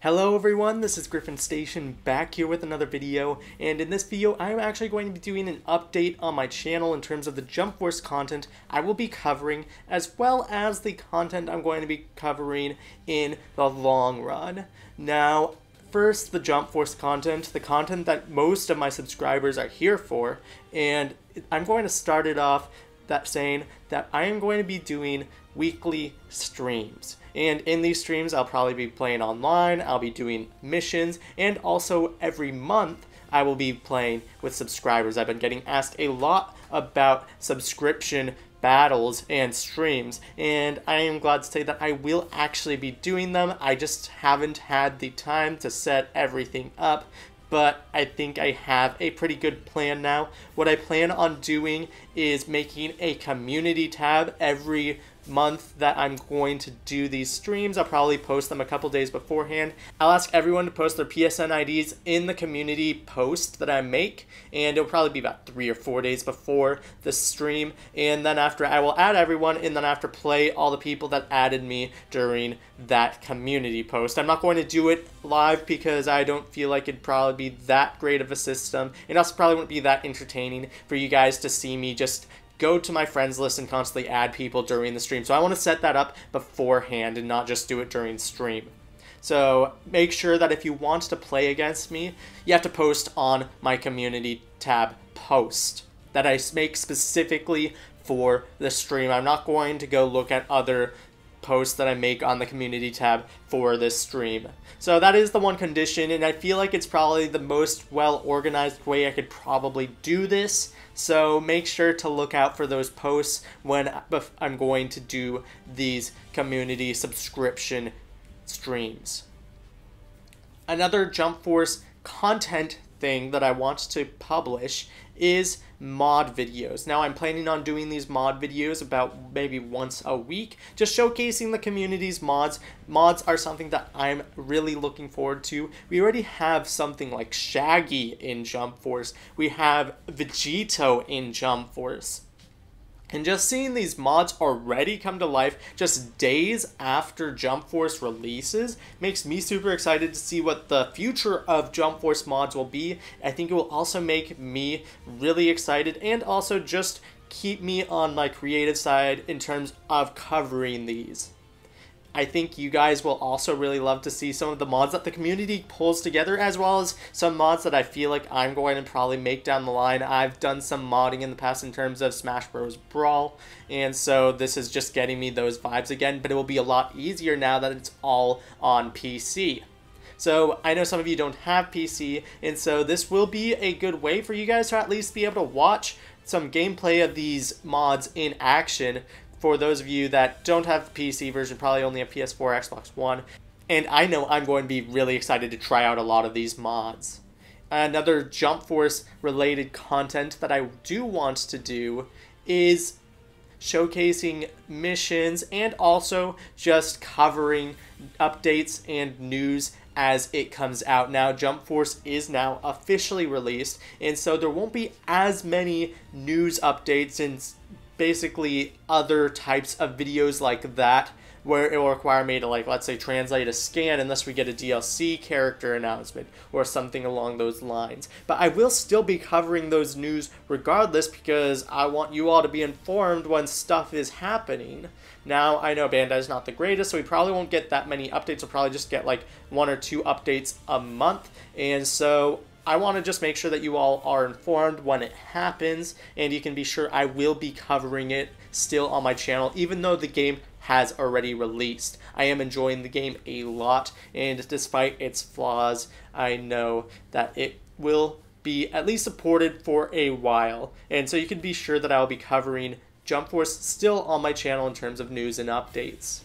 Hello everyone, this is Griffin Station back here with another video, and in this video I'm actually going to be doing an update on my channel in terms of the Jump Force content I will be covering, as well as the content I'm going to be covering in the long run. Now, first, the Jump Force content, the content that most of my subscribers are here for, and I'm going to start it off saying that I am going to be doing weekly streams. And in these streams, I'll probably be playing online, I'll be doing missions, and also every month I will be playing with subscribers. I've been getting asked a lot about subscription battles and streams, and I am glad to say that I will actually be doing them. I just haven't had the time to set everything up, but I think I have a pretty good plan now. What I plan on doing is making a community tab every month that I'm going to do these streams. I'll probably post them a couple days beforehand. I'll ask everyone to post their PSN IDs in the community post that I make, and it'll probably be about 3 or 4 days before the stream, and then after I will add everyone, and then after play all the people that added me during that community post. I'm not going to do it live because I don't feel like it'd probably be that great of a system, and also probably wouldn't be that entertaining for you guys to see me just go to my friends list and constantly add people during the stream. So I want to set that up beforehand and not just do it during stream. So make sure that if you want to play against me, you have to post on my community tab post that I make specifically for the stream. I'm not going to go look at other posts that I make on the community tab for this stream. So that is the one condition, and I feel like it's probably the most well-organized way I could probably do this. So make sure to look out for those posts when I'm going to do these community subscription streams. Another Jump Force content thing that I want to publish is mod videos. Now I'm planning on doing these mod videos about maybe once a week, just showcasing the community's mods. Mods are something that I'm really looking forward to. We already have something like Shaggy in Jump Force. We have Vegito in Jump Force. And just seeing these mods already come to life just days after Jump Force releases makes me super excited to see what the future of Jump Force mods will be. I think it will also make me really excited and also just keep me on my creative side in terms of covering these. I think you guys will also really love to see some of the mods that the community pulls together, as well as some mods that I feel like I'm going to probably make down the line. I've done some modding in the past in terms of Smash Bros. Brawl, and so this is just getting me those vibes again, but it will be a lot easier now that it's all on PC. So I know some of you don't have PC, and so this will be a good way for you guys to at least be able to watch some gameplay of these mods in action. For those of you that don't have the PC version, probably only have PS4, Xbox One, and I know I'm going to be really excited to try out a lot of these mods. Another Jump Force related content that I do want to do is showcasing missions and also just covering updates and news as it comes out. Now, Jump Force is now officially released, and so there won't be as many news updates and basically other types of videos like that where it will require me to, like, let's say translate a scan unless we get a DLC character announcement or something along those lines. But I will still be covering those news regardless because I want you all to be informed when stuff is happening. Now, I know Bandai's not the greatest, so we probably won't get that many updates. We'll probably just get like 1 or 2 updates a month, and so I want to just make sure that you all are informed when it happens, and you can be sure I will be covering it still on my channel, even though the game has already released. I am enjoying the game a lot, and despite its flaws, I know that it will be at least supported for a while, and so you can be sure that I will be covering Jump Force still on my channel in terms of news and updates.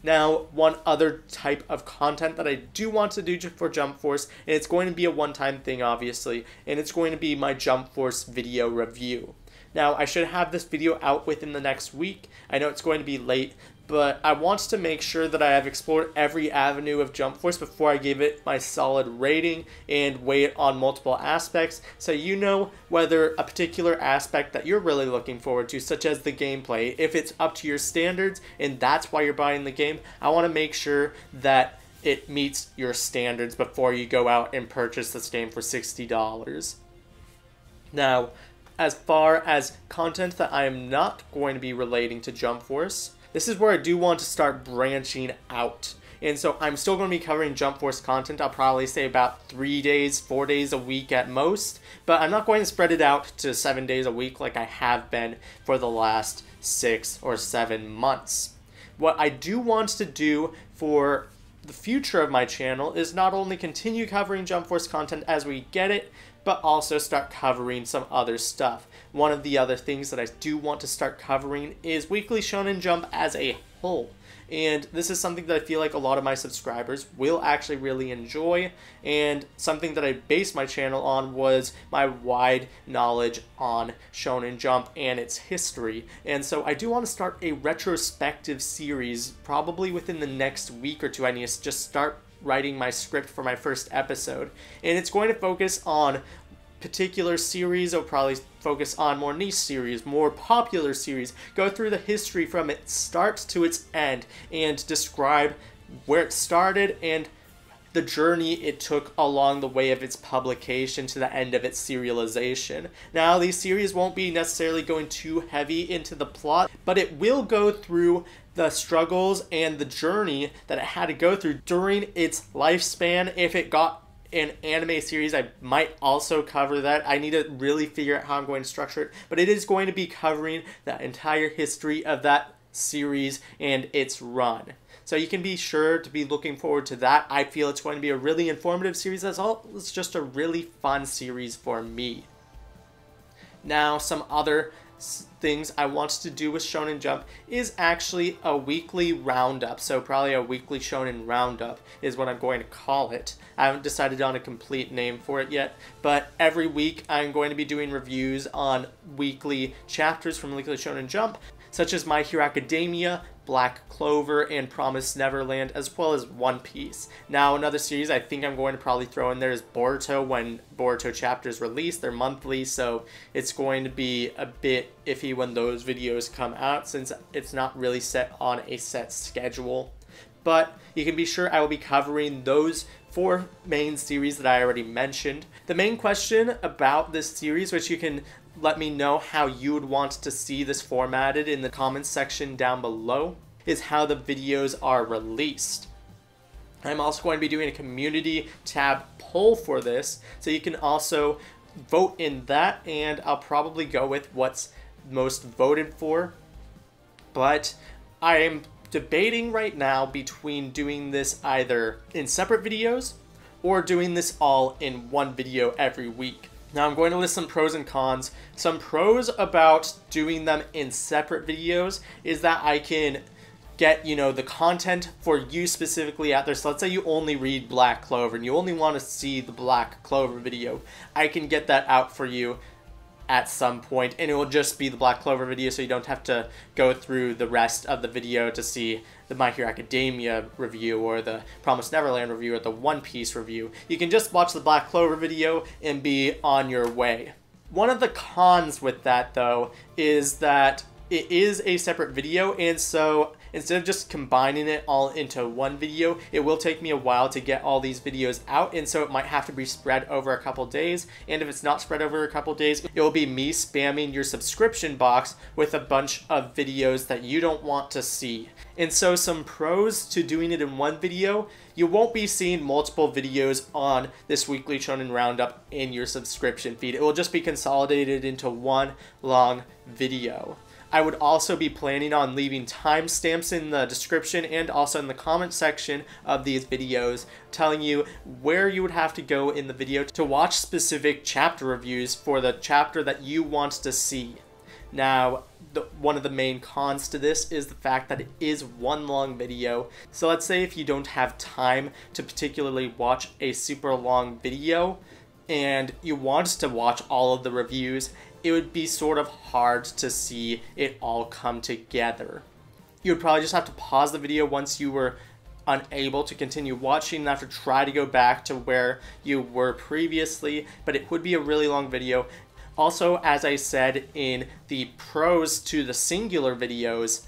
Now, one other type of content that I do want to do for Jump Force, and it's going to be a one-time thing, obviously, and it's going to be my Jump Force video review. Now, I should have this video out within the next week. I know it's going to be late, but I want to make sure that I have explored every avenue of Jump Force before I give it my solid rating and weigh it on multiple aspects, so you know whether a particular aspect that you're really looking forward to, such as the gameplay, if it's up to your standards and that's why you're buying the game. I want to make sure that it meets your standards before you go out and purchase this game for $60. Now, as far as content that I am not going to be relating to Jump Force, this is where I do want to start branching out. And so I'm still going to be covering Jump Force content. I'll probably say about 3 days, 4 days a week at most. But I'm not going to spread it out to 7 days a week like I have been for the last 6 or 7 months. What I do want to do for the future of my channel is not only continue covering Jump Force content as we get it, but also start covering some other stuff. One of the other things that I do want to start covering is Weekly Shonen Jump as a whole. And this is something that I feel like a lot of my subscribers will actually really enjoy, and something that I based my channel on was my wide knowledge on Shonen Jump and its history. And so I do want to start a retrospective series probably within the next week or two. I need to just start writing my script for my first episode, and it's going to focus on particular series. I'll probably focus on more niche series, more popular series, go through the history from its start to its end, and describe where it started and the journey it took along the way of its publication to the end of its serialization. Now, these series won't be necessarily going too heavy into the plot, but it will go through the struggles and the journey that it had to go through during its lifespan. If it got an anime series, I might also cover that. I need to really figure out how I'm going to structure it, but it is going to be covering the entire history of that series and its run. So you can be sure to be looking forward to that. I feel it's going to be a really informative series as well. It's just a really fun series for me. Now, some other things I want to do with Shonen Jump is actually a weekly roundup. So probably a weekly Shonen roundup is what I'm going to call it. I haven't decided on a complete name for it yet, but every week I'm going to be doing reviews on weekly chapters from Weekly Shonen Jump, such as My Hero Academia, Black Clover, and Promised Neverland, as well as One Piece. Now, another series I think I'm going to probably throw in there is Boruto when Boruto chapters release. They're monthly, so it's going to be a bit iffy when those videos come out since it's not really set on a set schedule. But you can be sure I will be covering those 4 main series that I already mentioned. The main question about this series, which you can let me know how you would want to see this formatted in the comments section down below, is how the videos are released. I'm also going to be doing a community tab poll for this, so you can also vote in that, and I'll probably go with what's most voted for. But I am debating right now between doing this either in separate videos or doing this all in one video every week. Now, I'm going to list some pros and cons. Some pros about doing them in separate videos is that I can get, the content for you specifically out there. So let's say you only read Black Clover and you only want to see the Black Clover video. I can get that out for you at some point, and it will just be the Black Clover video, so you don't have to go through the rest of the video to see the My Hero Academia review or the Promised Neverland review or the One Piece review. You can just watch the Black Clover video and be on your way. One of the cons with that, though, is that it is a separate video, and so instead of just combining it all into one video, it will take me a while to get all these videos out, and so it might have to be spread over a couple days. And if it's not spread over a couple days, it will be me spamming your subscription box with a bunch of videos that you don't want to see. And so some pros to doing it in one video: you won't be seeing multiple videos on this Weekly Shonen Roundup in your subscription feed. It will just be consolidated into one long video. I would also be planning on leaving timestamps in the description and also in the comment section of these videos, telling you where you would have to go in the video to watch specific chapter reviews for the chapter that you want to see. Now, one of the main cons to this is the fact that it is one long video. So let's say if you don't have time to particularly watch a super long video and you want to watch all of the reviews, it would be sort of hard to see it all come together. You would probably just have to pause the video once you were unable to continue watching and have to try to go back to where you were previously, but it would be a really long video. Also, as I said in the pros to the singular videos,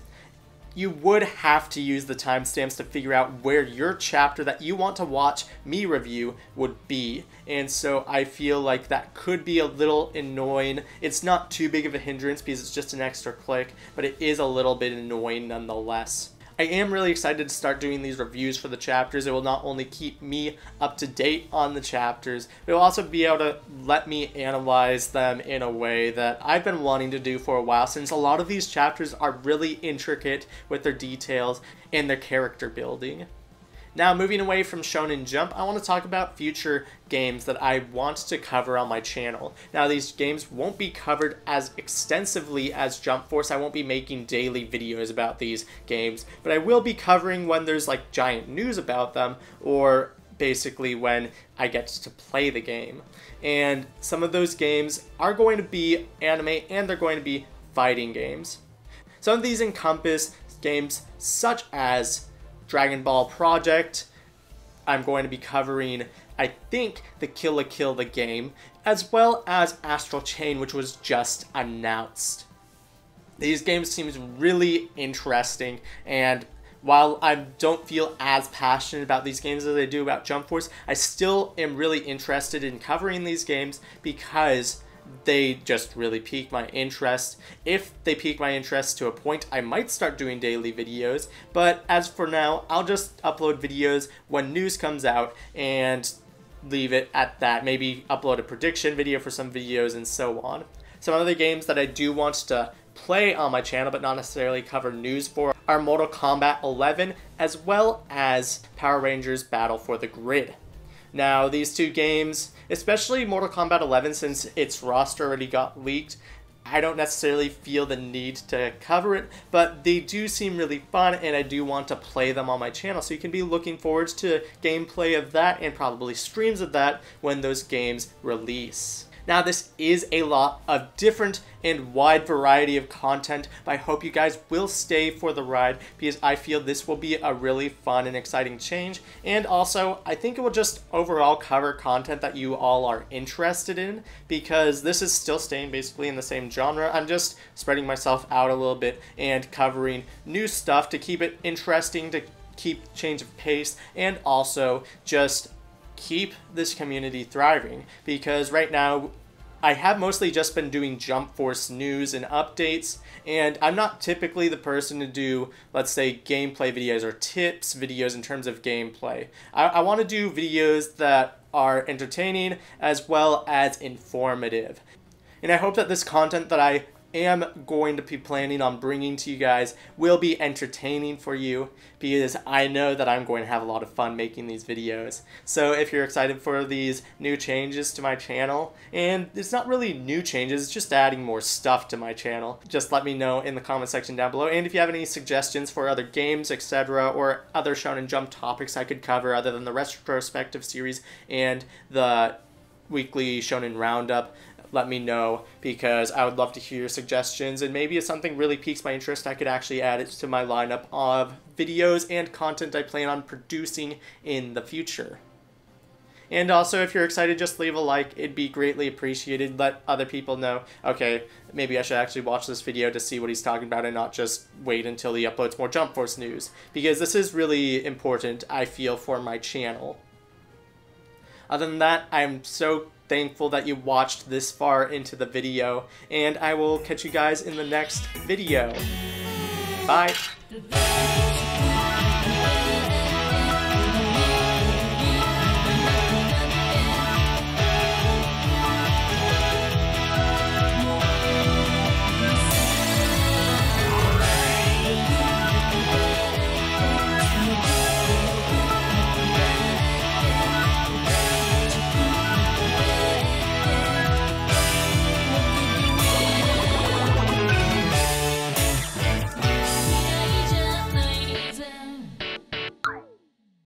you would have to use the timestamps to figure out where your chapter that you want to watch me review would be. And so I feel like that could be a little annoying. It's not too big of a hindrance because it's just an extra click, but it is a little bit annoying nonetheless. I am really excited to start doing these reviews for the chapters. It will not only keep me up to date on the chapters, but it will also be able to let me analyze them in a way that I've been wanting to do for a while, since a lot of these chapters are really intricate with their details and their character building. Now, moving away from Shonen Jump, I want to talk about future games that I want to cover on my channel. Now, these games won't be covered as extensively as Jump Force. I won't be making daily videos about these games, but I will be covering when there's like giant news about them, or basically when I get to play the game. And some of those games are going to be anime, and they're going to be fighting games. Some of these encompass games such as Dragon Ball Project. I'm going to be covering, I think, the Kill la Kill the game, as well as Astral Chain, which was just announced. These games seem really interesting, and while I don't feel as passionate about these games as I do about Jump Force, I still am really interested in covering these games because they just really pique my interest. If they pique my interest to a point, I might start doing daily videos, but as for now, I'll just upload videos when news comes out and leave it at that. Maybe upload a prediction video for some videos and so on. Some other games that I do want to play on my channel but not necessarily cover news for are Mortal Kombat 11 as well as Power Rangers Battle for the Grid. Now, these two games, especially Mortal Kombat 11, since its roster already got leaked, I don't necessarily feel the need to cover it, but they do seem really fun, and I do want to play them on my channel, so you can be looking forward to gameplay of that and probably streams of that when those games release. Now, this is a lot of different and wide variety of content, but I hope you guys will stay for the ride because I feel this will be a really fun and exciting change. And also, I think it will just overall cover content that you all are interested in, because this is still staying basically in the same genre. I'm just spreading myself out a little bit and covering new stuff to keep it interesting, to keep change of pace, and also just keep this community thriving, because right now I have mostly just been doing Jump Force news and updates, and I'm not typically the person to do, let's say, gameplay videos or tips videos in terms of gameplay. I want to do videos that are entertaining as well as informative. And I hope that this content that I am going to be planning on bringing to you guys will be entertaining for you, because I know that I'm going to have a lot of fun making these videos. So if you're excited for these new changes to my channel, and it's not really new changes, it's just adding more stuff to my channel, just let me know in the comment section down below. And if you have any suggestions for other games, etc., or other Shonen Jump topics I could cover other than the retrospective series and the weekly Shonen Roundup, let me know, because I would love to hear your suggestions, and maybe if something really piques my interest, I could actually add it to my lineup of videos and content I plan on producing in the future. And also, if you're excited, just leave a like. It'd be greatly appreciated. Let other people know, okay, maybe I should actually watch this video to see what he's talking about and not just wait until he uploads more Jump Force news, because this is really important, I feel, for my channel. Other than that, I'm so thankful that you watched this far into the video, and I will catch you guys in the next video. Bye!